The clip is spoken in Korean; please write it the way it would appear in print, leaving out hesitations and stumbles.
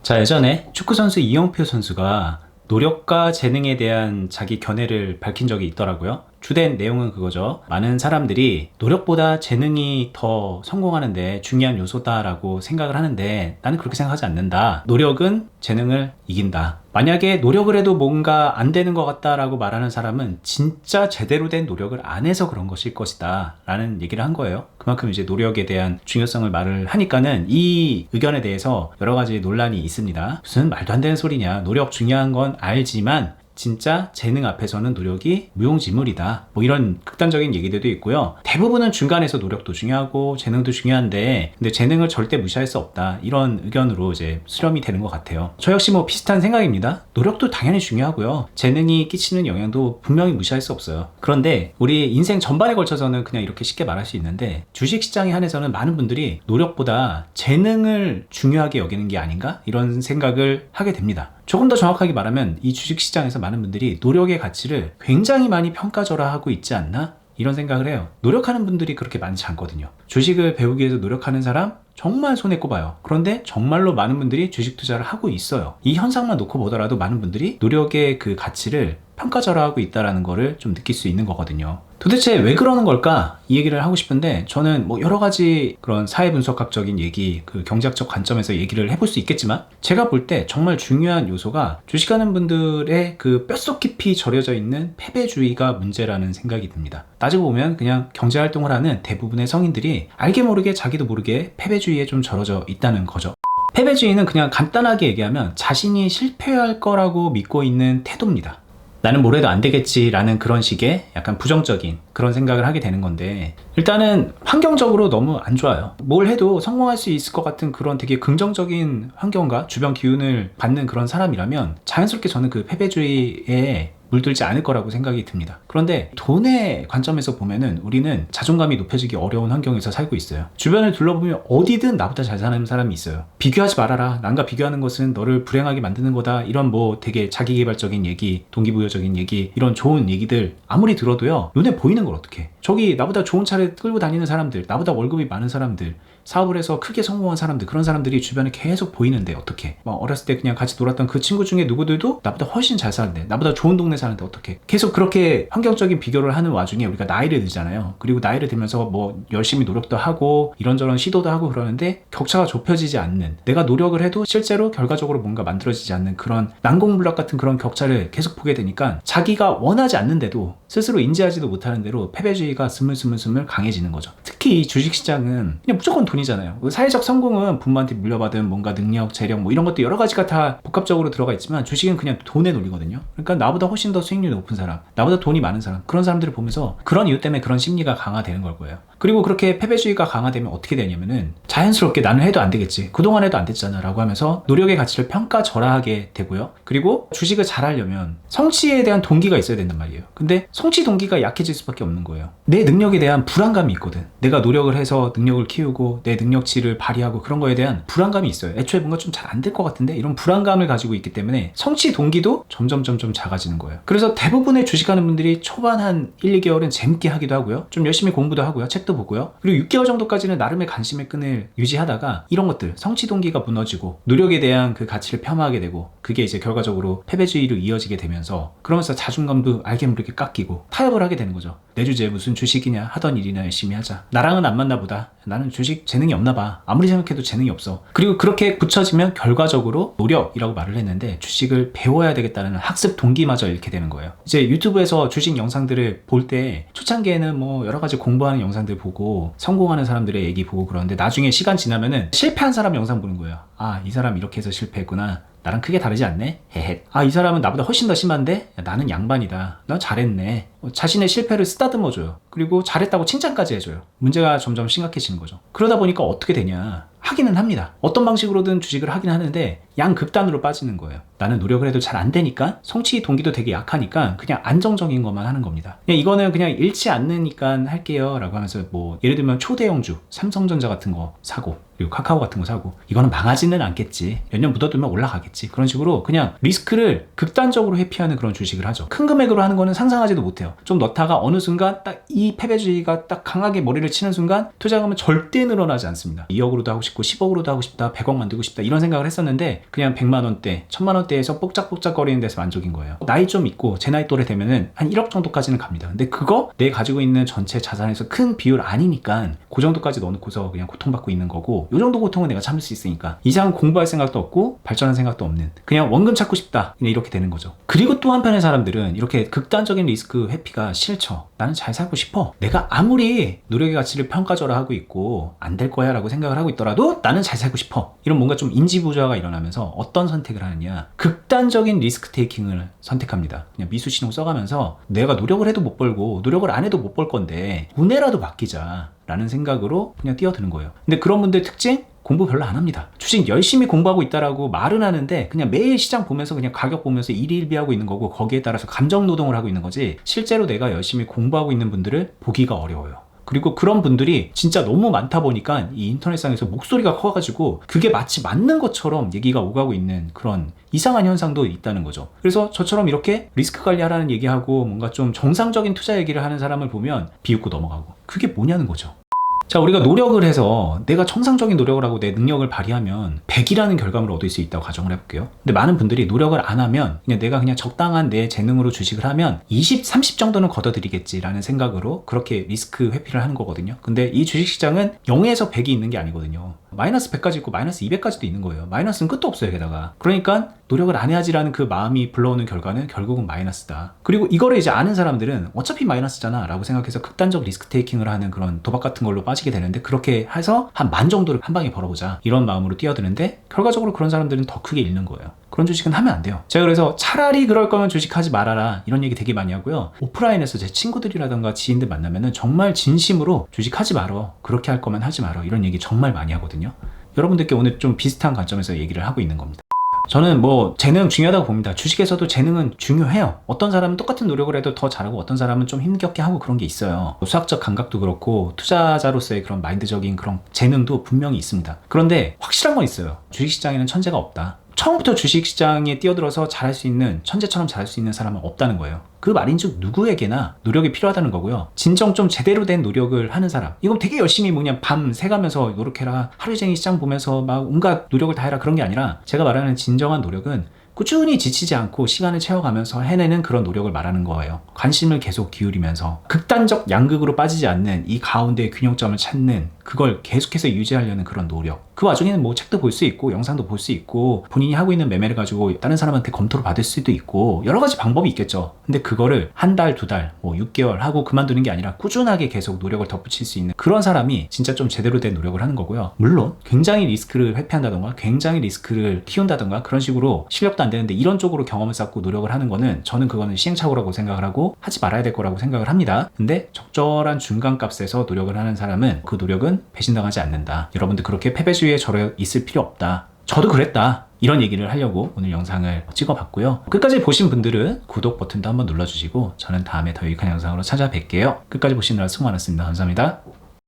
자, 예전에 축구선수 이영표 선수가 노력과 재능에 대한 자기 견해를 밝힌 적이 있더라고요. 주된 내용은 그거죠. 많은 사람들이 노력보다 재능이 더 성공하는데 중요한 요소다라고 생각을 하는데 나는 그렇게 생각하지 않는다. 노력은 재능을 이긴다. 만약에 노력을 해도 뭔가 안 되는 것 같다라고 말하는 사람은 진짜 제대로 된 노력을 안 해서 그런 것일 것이다 라는 얘기를 한 거예요. 그만큼 이제 노력에 대한 중요성을 말을 하니까는 이 의견에 대해서 여러 가지 논란이 있습니다. 무슨 말도 안 되는 소리냐. 노력 중요한 건 알지만 진짜 재능 앞에서는 노력이 무용지물이다. 뭐 이런 극단적인 얘기들도 있고요. 대부분은 중간에서 노력도 중요하고 재능도 중요한데 근데 재능을 절대 무시할 수 없다. 이런 의견으로 이제 수렴이 되는 것 같아요. 저 역시 뭐 비슷한 생각입니다. 노력도 당연히 중요하고요. 재능이 끼치는 영향도 분명히 무시할 수 없어요. 그런데 우리 인생 전반에 걸쳐서는 그냥 이렇게 쉽게 말할 수 있는데 주식시장에 한해서는 많은 분들이 노력보다 재능을 중요하게 여기는 게 아닌가? 이런 생각을 하게 됩니다. 조금 더 정확하게 말하면 이 주식시장에서 많은 분들이 노력의 가치를 굉장히 많이 평가절하하고 있지 않나? 이런 생각을 해요. 노력하는 분들이 그렇게 많지 않거든요. 주식을 배우기 위해서 노력하는 사람 정말 손에 꼽아요. 그런데 정말로 많은 분들이 주식 투자를 하고 있어요. 이 현상만 놓고 보더라도 많은 분들이 노력의 그 가치를 평가절하하고 있다는 거를 좀 느낄 수 있는 거거든요. 도대체 왜 그러는 걸까? 이 얘기를 하고 싶은데 저는 뭐 여러 가지 그런 사회분석학적인 얘기, 그 경제학적 관점에서 얘기를 해볼 수 있겠지만 제가 볼 때 정말 중요한 요소가 주식하는 분들의 그 뼛속 깊이 절여져 있는 패배주의가 문제라는 생각이 듭니다. 따지고 보면 그냥 경제활동을 하는 대부분의 성인들이 알게 모르게 자기도 모르게 패배주의에 좀 절여져 있다는 거죠. 패배주의는 그냥 간단하게 얘기하면 자신이 실패할 거라고 믿고 있는 태도입니다. 나는 뭘 해도 안 되겠지라는 그런 식의 약간 부정적인 그런 생각을 하게 되는 건데 일단은 환경적으로 너무 안 좋아요. 뭘 해도 성공할 수 있을 것 같은 그런 되게 긍정적인 환경과 주변 기운을 받는 그런 사람이라면 자연스럽게 저는 그 패배주의에 물들지 않을 거라고 생각이 듭니다. 그런데 돈의 관점에서 보면은 우리는 자존감이 높여지기 어려운 환경에서 살고 있어요. 주변을 둘러보면 어디든 나보다 잘 사는 사람이 있어요. 비교하지 말아라. 남과 비교하는 것은 너를 불행하게 만드는 거다. 이런 뭐 되게 자기개발적인 얘기, 동기부여적인 얘기, 이런 좋은 얘기들 아무리 들어도요. 눈에 보이는 걸 어떡해. 저기 나보다 좋은 차를 끌고 다니는 사람들, 나보다 월급이 많은 사람들, 사업을 해서 크게 성공한 사람들, 그런 사람들이 주변에 계속 보이는데 어떡해. 막 어렸을 때 그냥 같이 놀았던 그 친구 중에 누구들도 나보다 훨씬 잘 사는데, 나보다 좋은 동네 사는데 어떡해. 계속 그렇게 환경적인 비교를 하는 와중에 우리가 나이를 들잖아요. 그리고 나이를 들면서 뭐 열심히 노력도 하고 이런저런 시도도 하고 그러는데 격차가 좁혀지지 않는, 내가 노력을 해도 실제로 결과적으로 뭔가 만들어지지 않는 그런 난공불락 같은 그런 격차를 계속 보게 되니까 자기가 원하지 않는데도 스스로 인지하지도 못하는 대로 패배주의가 스물스물 강해지는 거죠. 특히 이 주식시장은 그냥 무조건 돈이잖아요. 사회적 성공은 부모한테 물려받은 뭔가 능력, 재력 뭐 이런 것도 여러 가지가 다 복합적으로 들어가 있지만 주식은 그냥 돈의 논리거든요. 그러니까 나보다 훨씬 더 수익률이 높은 사람, 나보다 돈이 많은 사람, 그런 사람들을 보면서 그런 이유 때문에 그런 심리가 강화되는 걸 거예요. 그리고 그렇게 패배주의가 강화되면 어떻게 되냐면은 자연스럽게 나는 해도 안 되겠지, 그동안 해도 안 됐잖아 라고 하면서 노력의 가치를 평가절하하게 되고요. 그리고 주식을 잘하려면 성취에 대한 동기가 있어야 된단 말이에요. 근데 성취 동기가 약해질 수밖에 없는 거예요. 내 능력에 대한 불안감이 있거든. 내가 노력을 해서 능력을 키우고 내 능력치를 발휘하고 그런 거에 대한 불안감이 있어요. 애초에 뭔가 좀 잘 안 될 것 같은데 이런 불안감을 가지고 있기 때문에 성취 동기도 점점 작아지는 거예요. 그래서 대부분의 주식하는 분들이 초반 한 1, 2개월은 재밌게 하기도 하고요. 좀 열심히 공부도 하고요. 책도 보고요. 그리고 6개월 정도까지는 나름의 관심의 끈을 유지하다가 이런 것들, 성취 동기가 무너지고 노력에 대한 그 가치를 폄하하게 되고 그게 이제 결과적으로 패배주의로 이어지게 되면서 그러면서 자존감도 알게 모르게 깎이고 타협을 하게 되는 거죠. 내 주제 무슨 주식이냐, 하던 일이나 열심히 하자. 나랑은 안 맞나 보다. 나는 주식 재능이 없나 봐. 아무리 생각해도 재능이 없어. 그리고 그렇게 굳혀지면 결과적으로 노력이라고 말을 했는데 주식을 배워야 되겠다는 학습 동기마저 잃게 되는 거예요. 이제 유튜브에서 주식 영상들을 볼 때 초창기에는 뭐 여러 가지 공부하는 영상들 보고 성공하는 사람들의 얘기 보고 그러는데 나중에 시간 지나면은 실패한 사람 영상 보는 거예요. 아, 이 사람 이렇게 해서 실패했구나. 나랑 크게 다르지 않네? 헤헤. 아, 이 사람은 나보다 훨씬 더 심한데? 야, 나는 양반이다. 난 잘했네. 자신의 실패를 쓰다듬어줘요. 그리고 잘했다고 칭찬까지 해줘요. 문제가 점점 심각해지는 거죠. 그러다 보니까 어떻게 되냐. 하기는 합니다. 어떤 방식으로든 주식을 하긴 하는데 양극단으로 빠지는 거예요. 나는 노력을 해도 잘 안 되니까 성취 동기도 되게 약하니까 그냥 안정적인 것만 하는 겁니다. 그냥 이거는 그냥 잃지 않으니까 할게요 라고 하면서 뭐 예를 들면 초대형주, 삼성전자 같은 거 사고 그리고 카카오 같은 거 사고 이거는 망하지는 않겠지. 몇 년 묻어두면 올라가겠지. 그런 식으로 그냥 리스크를 극단적으로 회피하는 그런 주식을 하죠. 큰 금액으로 하는 거는 상상하지도 못해요. 좀 넣다가 어느 순간 딱 이 패배주의가 딱 강하게 머리를 치는 순간 투자금은 절대 늘어나지 않습니다. 2억으로도 하고 싶고 10억으로도 하고 싶다, 100억 만들고 싶다 이런 생각을 했었는데 그냥 100만 원대, 1000만 원대에서 뽁짝뽁짝거리는 데서 만족인 거예요. 나이 좀 있고 제 나이 또래 되면은 한 1억 정도까지는 갑니다. 근데 그거 내 가지고 있는 전체 자산에서 큰 비율 아니니까 그 정도까지 넣어놓고서 그냥 고통받고 있는 거고, 이 정도 고통은 내가 참을 수 있으니까 이상 공부할 생각도 없고 발전할 생각도 없는, 그냥 원금 찾고 싶다, 그냥 이렇게 되는 거죠. 그리고 또 한편의 사람들은 이렇게 극단적인 리스크 회피가 싫죠. 나는 잘 살고 싶어. 내가 아무리 노력의 가치를 평가절하 하고 있고 안 될 거야 라고 생각을 하고 있더라도 나는 잘 살고 싶어. 이런 뭔가 좀 인지부조화가 일어나면서 어떤 선택을 하느냐, 극단적인 리스크 테이킹을 선택합니다. 그냥 미수신용 써가면서 내가 노력을 해도 못 벌고 노력을 안 해도 못 벌 건데 운에라도 맡기자 라는 생각으로 그냥 뛰어드는 거예요. 근데 그런 분들 특징? 공부 별로 안 합니다. 주식 열심히 공부하고 있다라고 말은 하는데 그냥 매일 시장 보면서 그냥 가격 보면서 일일비하고 있는 거고, 거기에 따라서 감정 노동을 하고 있는 거지 실제로 내가 열심히 공부하고 있는 분들을 보기가 어려워요. 그리고 그런 분들이 진짜 너무 많다 보니까 이 인터넷상에서 목소리가 커가지고 그게 마치 맞는 것처럼 얘기가 오가고 있는 그런 이상한 현상도 있다는 거죠. 그래서 저처럼 이렇게 리스크 관리하라는 얘기하고 뭔가 좀 정상적인 투자 얘기를 하는 사람을 보면 비웃고 넘어가고, 그게 뭐냐는 거죠. 자, 우리가 노력을 해서 내가 정상적인 노력을 하고 내 능력을 발휘하면 100이라는 결과물을 얻을 수 있다고 가정을 해볼게요. 근데 많은 분들이 노력을 안 하면 그냥 내가 그냥 적당한 내 재능으로 주식을 하면 20, 30 정도는 걷어들이겠지라는 생각으로 그렇게 리스크 회피를 하는 거거든요. 근데 이 주식시장은 0에서 100이 있는 게 아니거든요. 마이너스 100까지 있고 마이너스 200까지도 있는 거예요. 마이너스는 끝도 없어요, 게다가. 그러니까 노력을 안 해야지라는 그 마음이 불러오는 결과는 결국은 마이너스다. 그리고 이거를 이제 아는 사람들은 어차피 마이너스잖아 라고 생각해서 극단적 리스크 테이킹을 하는 그런 도박 같은 걸로 빠지게 되는데, 그렇게 해서 한 10,000 정도를 한 방에 벌어보자 이런 마음으로 뛰어드는데 결과적으로 그런 사람들은 더 크게 잃는 거예요. 그런 주식은 하면 안 돼요. 제가 그래서 차라리 그럴 거면 주식하지 말아라 이런 얘기 되게 많이 하고요. 오프라인에서 제 친구들이라던가 지인들 만나면은 정말 진심으로 주식하지 말어, 그렇게 할 거면 하지 말어, 이런 얘기 정말 많이 하거든요. 여러분들께 오늘 좀 비슷한 관점에서 얘기를 하고 있는 겁니다. 저는 뭐 재능 중요하다고 봅니다. 주식에서도 재능은 중요해요. 어떤 사람은 똑같은 노력을 해도 더 잘하고 어떤 사람은 좀 힘겹게 하고 그런 게 있어요. 수학적 감각도 그렇고 투자자로서의 그런 마인드적인 그런 재능도 분명히 있습니다. 그런데 확실한 건 있어요. 주식시장에는 천재가 없다. 처음부터 주식시장에 뛰어들어서 잘할 수 있는, 천재처럼 잘할 수 있는 사람은 없다는 거예요. 그 말인즉 누구에게나 노력이 필요하다는 거고요. 진정 좀 제대로 된 노력을 하는 사람, 이건 되게 열심히 그냥 밤 새가면서 노력해라, 하루 종일 시장 보면서 막 온갖 노력을 다 해라, 그런 게 아니라 제가 말하는 진정한 노력은 꾸준히 지치지 않고 시간을 채워가면서 해내는 그런 노력을 말하는 거예요. 관심을 계속 기울이면서 극단적 양극으로 빠지지 않는 이 가운데의 균형점을 찾는, 그걸 계속해서 유지하려는 그런 노력. 그 와중에는 뭐 책도 볼 수 있고 영상도 볼 수 있고 본인이 하고 있는 매매를 가지고 다른 사람한테 검토를 받을 수도 있고 여러 가지 방법이 있겠죠. 근데 그거를 한 달, 두 달, 뭐 6개월 하고 그만두는 게 아니라 꾸준하게 계속 노력을 덧붙일 수 있는 그런 사람이 진짜 좀 제대로 된 노력을 하는 거고요. 물론 굉장히 리스크를 회피한다던가 굉장히 리스크를 키운다던가 그런 식으로 실력도 안 되는데 이런 쪽으로 경험을 쌓고 노력을 하는 거는 저는 그거는 시행착오라고 생각을 하고 하지 말아야 될 거라고 생각을 합니다. 근데 적절한 중간값에서 노력을 하는 사람은 그 노력은 배신당하지 않는다. 여러분들 그렇게 패배주의에 절여 있을 필요 없다. 저도 그랬다. 이런 얘기를 하려고 오늘 영상을 찍어봤고요. 끝까지 보신 분들은 구독 버튼도 한번 눌러주시고 저는 다음에 더 유익한 영상으로 찾아뵐게요. 끝까지 보시느라 수고 많았습니다. 감사합니다.